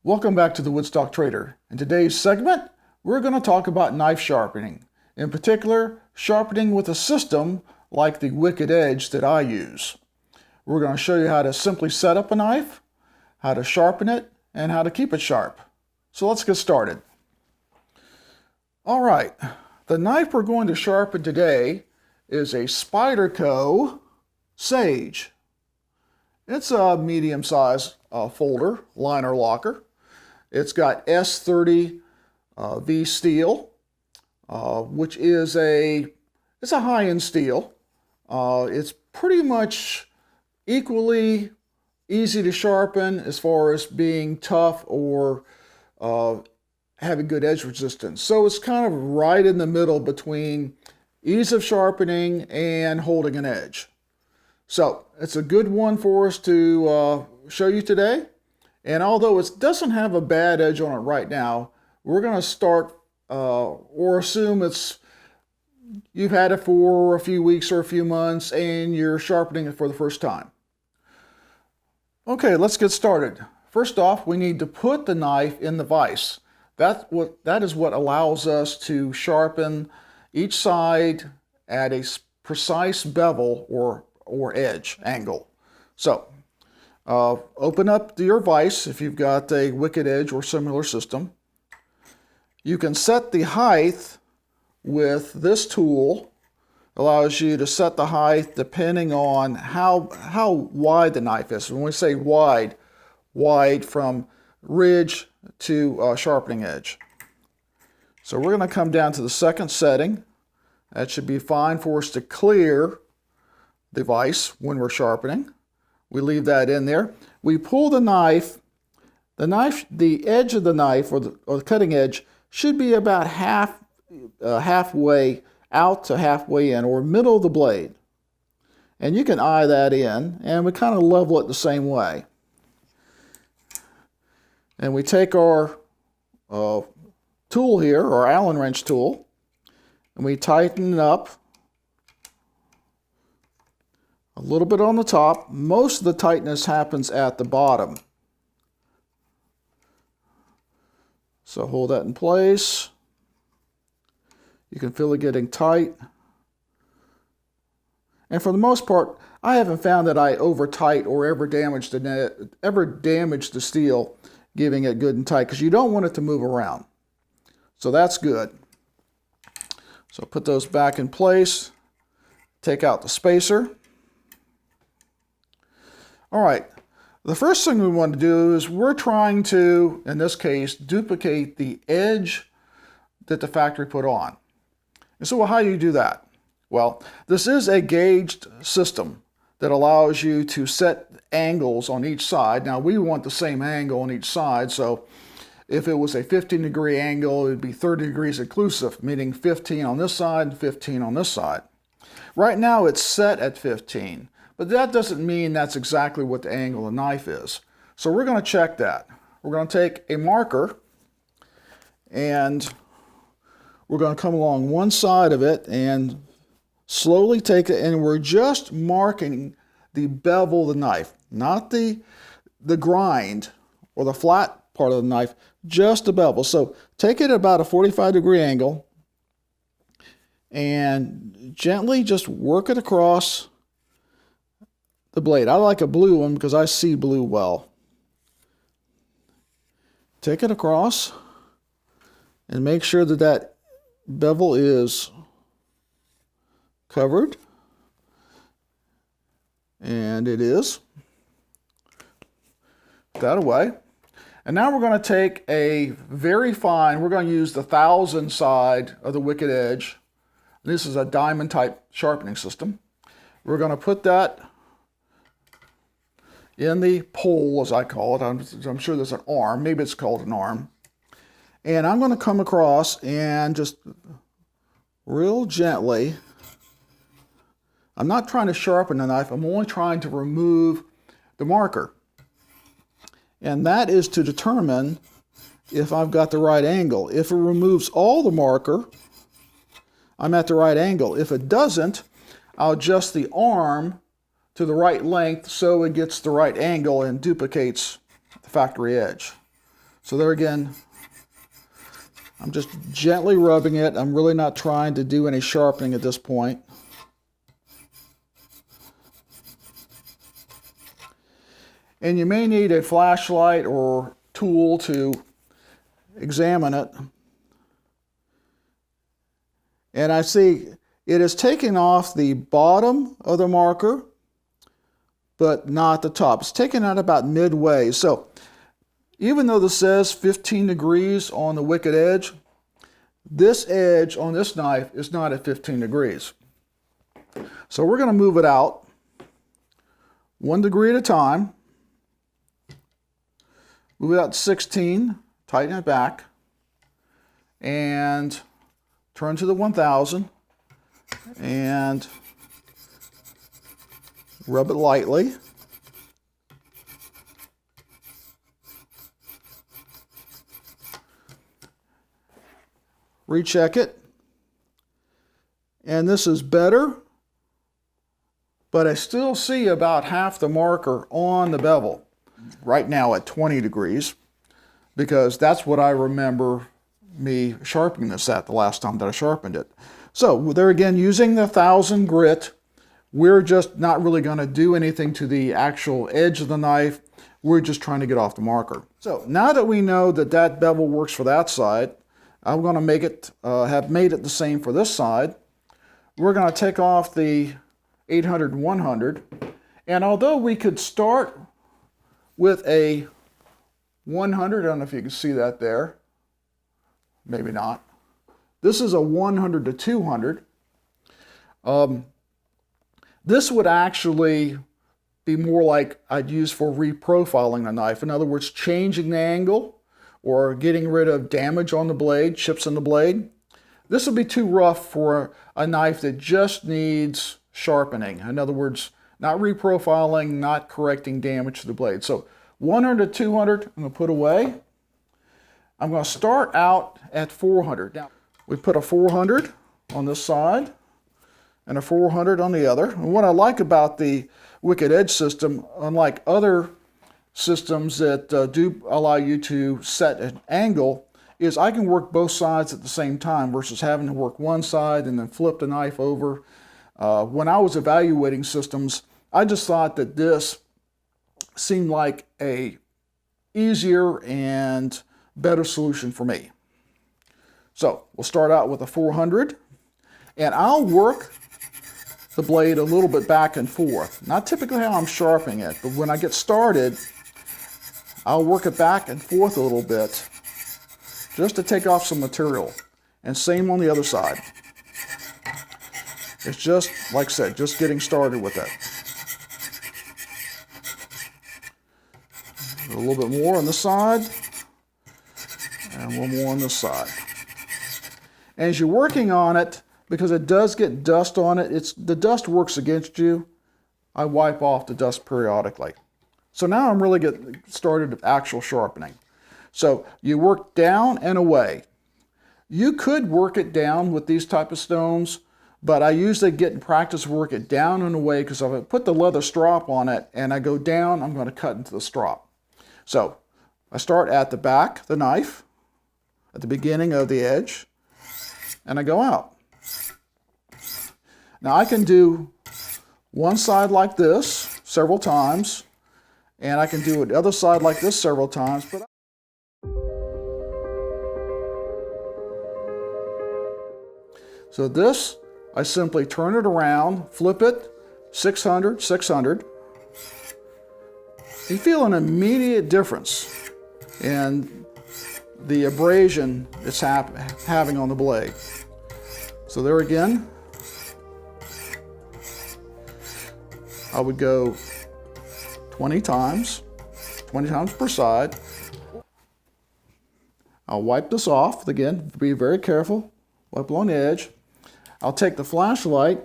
Welcome back to the Woodstock Trader. In today's segment, we're going to talk about knife sharpening. In particular, sharpening with a system like the Wicked Edge that I use. We're going to show you how to simply set up a knife, how to sharpen it, and how to keep it sharp. So let's get started. All right, the knife we're going to sharpen today is a Spyderco Sage. It's a medium-sized folder, liner locker. It's got S30 V steel, which is it's a high-end steel. It's pretty much equally easy to sharpen as far as being tough or having good edge resistance. So it's kind of right in the middle between ease of sharpening and holding an edge. So it's a good one for us to show you today. And although it doesn't have a bad edge on it right now, we're going to start or assume you've had it for a few weeks or a few months and you're sharpening it for the first time. Okay, let's get started. First off, we need to put the knife in the vise. That is what allows us to sharpen each side at a precise bevel or edge angle. So open up your vise if you've got a Wicked Edge or similar system. You can set the height with this tool. Allows you to set the height depending on how wide the knife is. When we say wide from ridge to sharpening edge. So we're going to come down to the second setting. That should be fine for us to clear the vise when we're sharpening. We leave that in there. We pull the edge of the knife or the cutting edge should be about halfway out to halfway in, or middle of the blade. And you can eye that in, and we kind of level it the same way. And we take our tool here, our Allen wrench tool, and we tighten it up a little bit on the top. Most of the tightness happens at the bottom. So hold that in place. You can feel it getting tight. And for the most part, I haven't found that I over tight or ever damaged the steel, giving it good and tight, because you don't want it to move around. So that's good. So put those back in place. Take out the spacer. All right, the first thing we want to do is we're trying to, in this case, duplicate the edge that the factory put on. And so how do you do that? Well, this is a gauged system that allows you to set angles on each side. Now, we want the same angle on each side, so if it was a 15-degree angle, it would be 30 degrees inclusive, meaning 15 on this side and 15 on this side. Right now, it's set at 15. But that doesn't mean that's exactly what the angle of the knife is. So we're going to check that. We're going to take a marker and we're going to come along one side of it and slowly take it, and we're just marking the bevel of the knife, not the grind or the flat part of the knife, just the bevel. So take it at about a 45-degree angle and gently just work it across the blade. I like a blue one because I see blue well. Take it across and make sure that bevel is covered. And it is. Put that away. And now we're going to take a very fine, we're going to use the 1000 side of the Wicked Edge. This is a diamond type sharpening system. We're going to put that in the pole, as I call it. I'm sure there's an arm. Maybe it's called an arm. And I'm going to come across and just real gently. I'm not trying to sharpen the knife. I'm only trying to remove the marker. And that is to determine if I've got the right angle. If it removes all the marker, I'm at the right angle. If it doesn't, I'll adjust the arm to the right length so it gets the right angle and duplicates the factory edge. So there again, I'm just gently rubbing it. I'm really not trying to do any sharpening at this point. And you may need a flashlight or tool to examine it. And I see it is taking off the bottom of the marker, but not the top. It's taken out about midway. So even though this says 15 degrees on the wicked edge, this edge on this knife is not at 15 degrees. So we're going to move it out 1 degree at a time. Move it out to 16, tighten it back, and turn to the 1000 and rub it lightly. Recheck it. And this is better, but I still see about half the marker on the bevel. Right now at 20 degrees, because that's what I remember me sharpening this at the last time that I sharpened it. So there again, using the 1000 grit, we're just not really going to do anything to the actual edge of the knife. We're just trying to get off the marker. So now that we know that that bevel works for that side, I'm going to make it, have made it the same for this side. We're going to take off the 800 and 100. And although we could start with a 100, I don't know if you can see that there, maybe not. This is a 100 to 200. This would actually be more like I'd use for reprofiling the knife. In other words, changing the angle or getting rid of damage on the blade, chips in the blade. This would be too rough for a knife that just needs sharpening. In other words, not reprofiling, not correcting damage to the blade. So 100 to 200, I'm going to put away. I'm going to start out at 400. Now, we put a 400 on this side and a 400 on the other. And what I like about the Wicked Edge system, unlike other systems that do allow you to set an angle, is I can work both sides at the same time versus having to work one side and then flip the knife over. When I was evaluating systems, I just thought that this seemed like a easier and better solution for me. So we'll start out with a 400, and I'll work the blade a little bit back and forth. Not typically how I'm sharpening it, but when I get started, I'll work it back and forth a little bit just to take off some material. And same on the other side. It's just, like I said, just getting started with it. A little bit more on this side, and one more on this side. And as you're working on it, because it does get dust on it, the dust works against you. I wipe off the dust periodically. So now I'm really getting started with actual sharpening. So you work down and away. You could work it down with these type of stones, but I usually get in practice work it down and away, because if I put the leather strop on it and I go down, I'm going to cut into the strop. So I start at the back, the knife, at the beginning of the edge, and I go out. Now I can do one side like this several times, and I can do the other side like this several times. But so this, I simply turn it around, flip it, 600, 600. You feel an immediate difference in the abrasion it's having on the blade. So there again, I would go 20 times per side. I'll wipe this off, again, be very careful, wipe along the edge. I'll take the flashlight,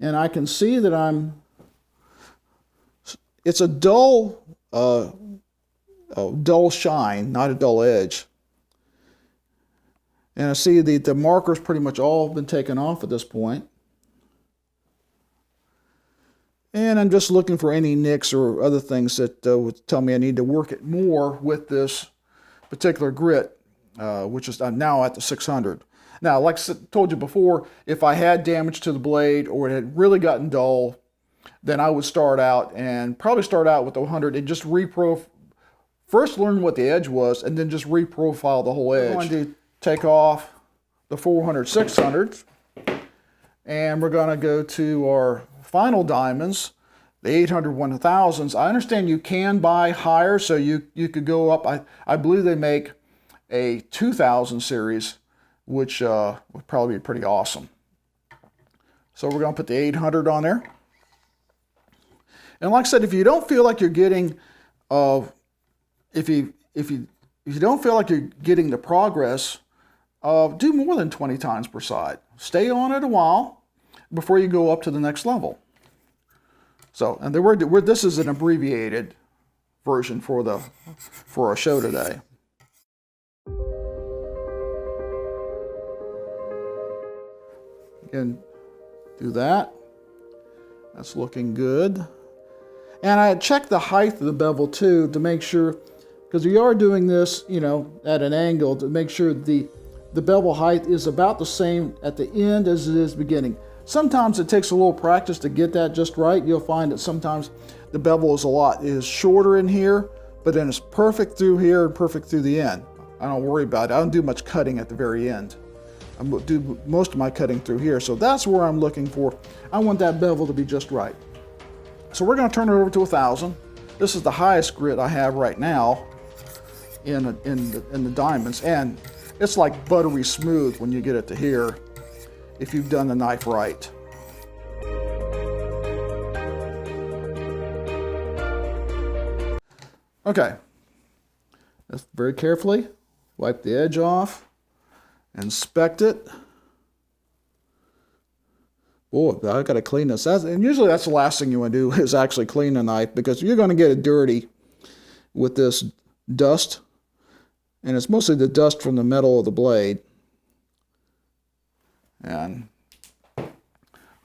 and I can see that it's a dull shine, not a dull edge. And I see the markers pretty much all have been taken off at this point. And I'm just looking for any nicks or other things that would tell me I need to work it more with this particular grit, which is I'm now at the 600. Now, like I told you before, if I had damage to the blade or it had really gotten dull, then I would start out and probably start out with the 100 and just first learn what the edge was and then just reprofile the whole edge. I'm going to take off the 400 600s and we're going to go to our final diamonds, the 800 1000s. I understand you can buy higher, so you could go up. I believe they make a 2000 series, which would probably be pretty awesome. So we're going to put the 800 on there. And like I said, if you don't feel like you're getting, if you don't feel like you're getting the progress, do more than 20 times per side. Stay on it a while before you go up to the next level. So, and this is an abbreviated version for our show today. Again, do that. That's looking good. And I checked the height of the bevel too to make sure, because we are doing this, at an angle, to make sure the bevel height is about the same at the end as it is beginning. Sometimes it takes a little practice to get that just right. You'll find that sometimes the bevel is shorter in here, but then it's perfect through here and perfect through the end. I don't worry about it. I don't do much cutting at the very end. I do most of my cutting through here. So that's where I'm looking for. I want that bevel to be just right. So we're going to turn it over to 1000. This is the highest grit I have right now in the diamonds, and it's like buttery smooth when you get it to here if you've done the knife right. Okay, just very carefully wipe the edge off, inspect it. Boy, I got to clean this. And usually that's the last thing you want to do is actually clean the knife, because you're going to get it dirty with this dust. And it's mostly the dust from the metal of the blade. And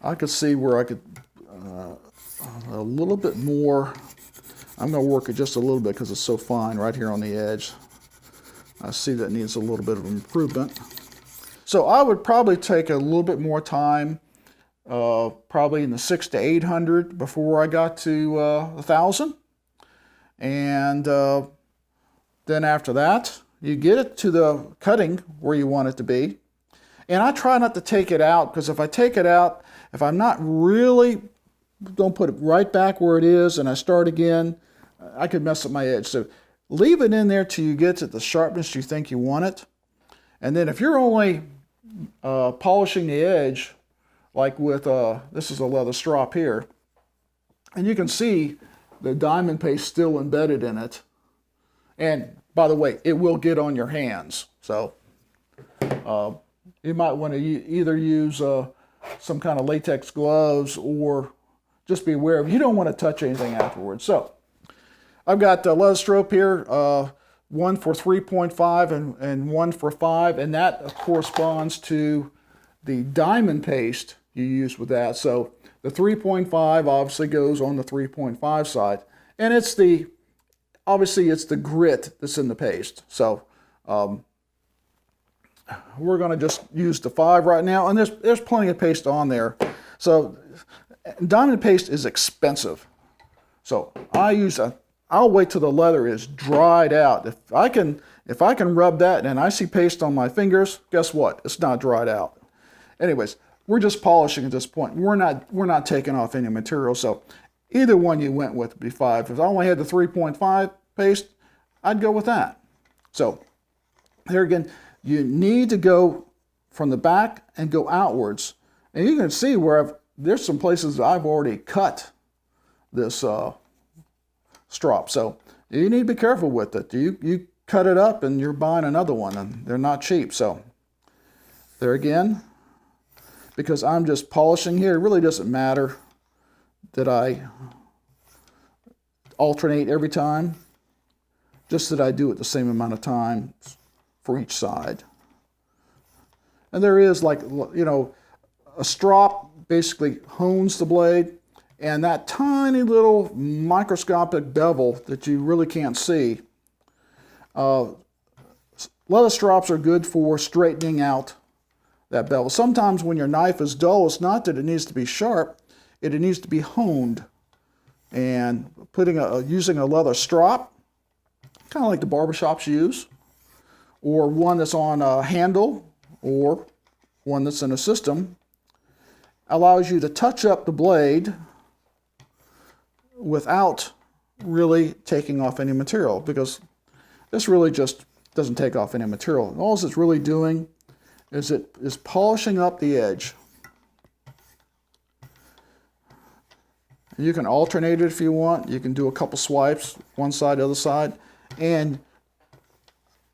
I could see where I could a little bit more. I'm going to work it just a little bit because it's so fine right here on the edge. I see that needs a little bit of improvement. So I would probably take a little bit more time, probably in the 600 to 800 before I got to 1000. And then after that, you get it to the cutting where you want it to be. And I try not to take it out, because if I take it out, if I'm not really, don't put it right back where it is and I start again, I could mess up my edge. So leave it in there till you get to the sharpness you think you want it. And then if you're only polishing the edge, like with, this is a leather strop here, and you can see the diamond paste still embedded in it. And by the way, it will get on your hands. So you might want to either use some kind of latex gloves, or just be aware of, you don't want to touch anything afterwards. So I've got a leather strop here, one for 3.5 and one for 5, and that corresponds to the diamond paste you use with that. So the 3.5 obviously goes on the 3.5 side, and obviously it's the grit that's in the paste. So we're going to just use the 5 right now, and there's plenty of paste on there. So diamond paste is expensive, so I'll wait till the leather is dried out. If I can rub that and I see paste on my fingers, guess what? It's not dried out. Anyways, we're just polishing at this point. We're not taking off any material. So either one you went with would be 5. If I only had the 3.5 paste, I'd go with that. So here again, you need to go from the back and go outwards. And you can see where there's some places I've already cut this strop. So you need to be careful with it. You cut it up and you're buying another one, and they're not cheap. So there again, because I'm just polishing here, it really doesn't matter that I alternate every time, just that I do it the same amount of time for each side. And there is, like, a strop basically hones the blade, And that tiny little microscopic bevel that you really can't see, leather strops are good for straightening out that bevel. Sometimes when your knife is dull, it's not that it needs to be sharp, it needs to be honed. And using a leather strop, kind of like the barbershops use, or one that's on a handle, or one that's in a system, allows you to touch up the blade without really taking off any material, because this really just doesn't take off any material. All it's really doing is it is polishing up the edge. You can alternate it if you want. You can do a couple swipes, one side, the other side. And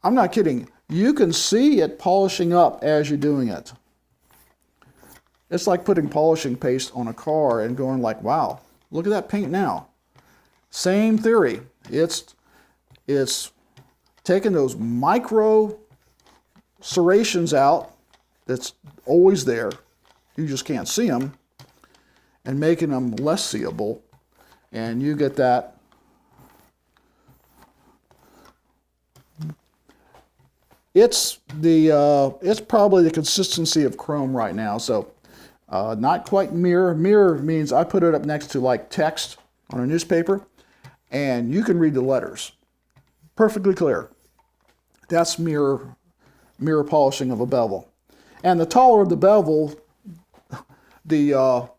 I'm not kidding. You can see it polishing up as you're doing it. It's like putting polishing paste on a car and going like, wow, look at that paint now. Same theory. It's taking those micro serrations out that's always there. You just can't see them, and making them less seeable, and you get that. It's probably the consistency of chrome right now, so not quite mirror. Mirror means I put it up next to like text on a newspaper, and you can read the letters perfectly clear. That's mirror polishing of a bevel. And the taller the bevel, the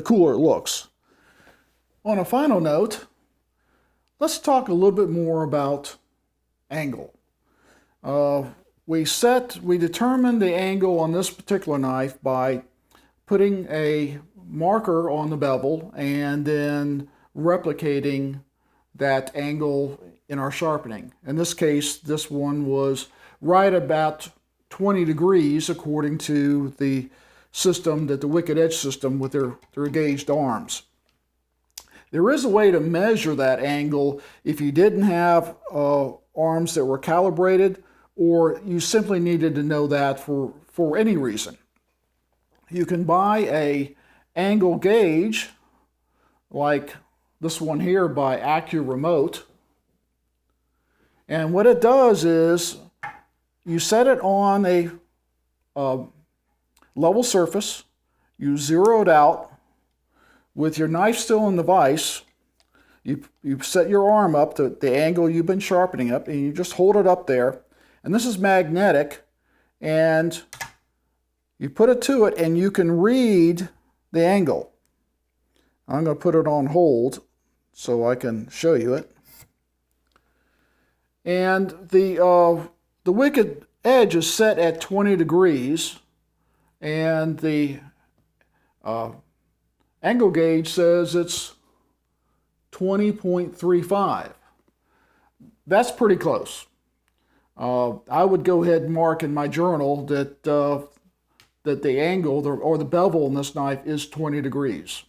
cooler it looks. On a final note, let's talk a little bit more about angle. We determined the angle on this particular knife by putting a marker on the bevel and then replicating that angle in our sharpening. In this case, this one was right about 20 degrees according to the system, that the Wicked Edge system with their gauged arms. There is a way to measure that angle if you didn't have arms that were calibrated, or you simply needed to know that for any reason. You can buy a angle gauge like this one here by AccuRemote, and what it does is you set it on a level surface, you zero it out with your knife still in the vise. You set your arm up to the angle you've been sharpening up, and you just hold it up there. And this is magnetic, and you put it to it, and you can read the angle. I'm going to put it on hold so I can show you it. And the Wicked Edge is set at 20 degrees, and the angle gauge says it's 20.35. That's pretty close. I would go ahead and mark in my journal that the angle or the bevel in this knife is 20 degrees.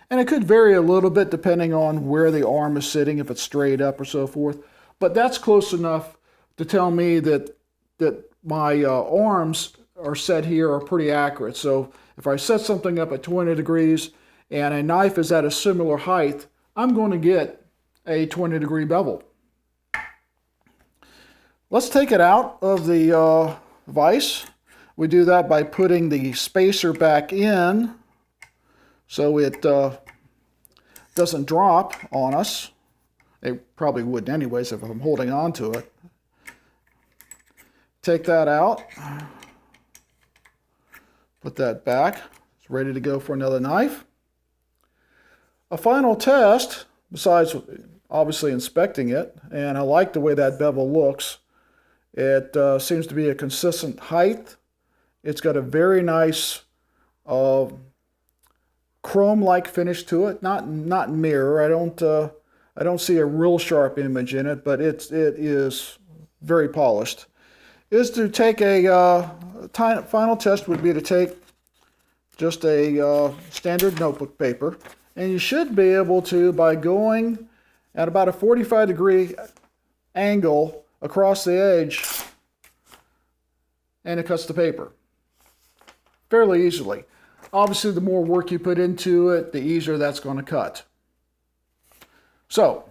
And it could vary a little bit depending on where the arm is sitting, if it's straight up or so forth. But that's close enough to tell me that my arms are set here are pretty accurate. So if I set something up at 20 degrees and a knife is at a similar height, I'm going to get a 20-degree bevel. Let's take it out of the vise. We do that by putting the spacer back in so it doesn't drop on us. It probably wouldn't anyways if I'm holding on to it. Take that out. Put that back. It's ready to go for another knife. A final test, besides obviously inspecting it, and I like the way that bevel looks. It seems to be a consistent height. It's got a very nice chrome-like finish to it. Not mirror. I don't see a real sharp image in it, but it is very polished. Is to take a final test would be to take just a standard notebook paper, and you should be able to, by going at about a 45-degree angle across the edge, and it cuts the paper fairly easily. Obviously, the more work you put into it, the easier that's going to cut. So,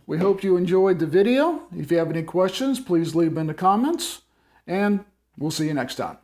we hope you enjoyed the video. If you have any questions, please leave them in the comments, and we'll see you next time.